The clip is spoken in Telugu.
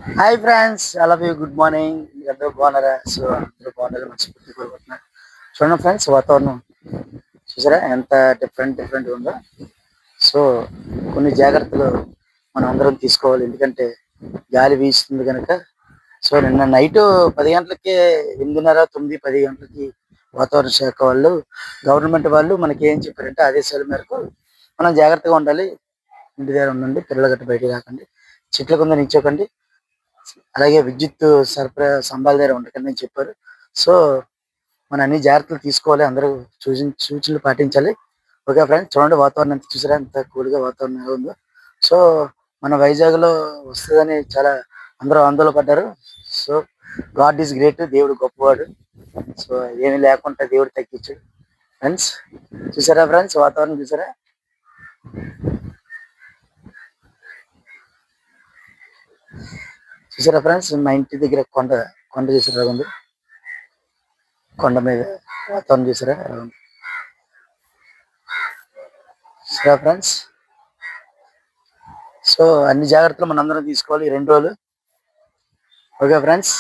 Hi friends, I love you. Good morning. అందరూ బాగున్నారా? సో అందరూ బాగుండాలి, మనస్ఫూర్తి కోరుకుంటున్నాను. చూడండి ఫ్రెండ్స్, వాతావరణం చూసారా ఎంత డిఫరెంట్ ఉందో. సో కొన్ని జాగ్రత్తలు మనం అందరం తీసుకోవాలి, ఎందుకంటే గాలి వీస్తుంది కనుక. సో నిన్న నైట్ 10 గంటలకే, 8:30, 9, 10 గంటలకి వాతావరణ శాఖ వాళ్ళు, గవర్నమెంట్ వాళ్ళు మనకి ఏం చెప్పారంటే ఆదేశాల మేరకు మనం జాగ్రత్తగా ఉండాలి. ఇంటి దగ్గర ఉండండి, పిల్లలు గట్ట బయటికి రాకండి, చెట్ల కింద నిల్చోకండి, అలాగే విద్యుత్ సరఫరా స్తంభాల దగ్గర ఉండకండి అని చెప్పారు. సో మనం అన్ని జాగ్రత్తలు తీసుకోవాలి, అందరూ సూచనలు పాటించాలి. ఓకే ఫ్రెండ్స్, చూడండి వాతావరణం ఎంత చూసారా, ఎంత కూల్గా వాతావరణం ఎలా ఉందో. సో మన వైజాగ్లో వస్తుందని చాలా అందరూ ఆందోళన పడ్డారు. సో గాడ్ ఈజ్ గ్రేట్, దేవుడు గొప్పవాడు. సో ఏమీ లేకుండా దేవుడు తగ్గించాడు. ఫ్రెండ్స్ చూసారా, ఫ్రెండ్స్ వాతావరణం చూసారా. చూసారా ఫ్రెండ్స్, మా ఇంటి దగ్గర కొండ కొండ చూసారా ఉంది, కొండ మీద వాతావరణం చూసారా ఎలా ఉంది. చూసారా ఫ్రెండ్స్. సో అన్ని జాగ్రత్తలు మనం అందరం తీసుకోవాలి ఈ 2 రోజులు. Okay friends.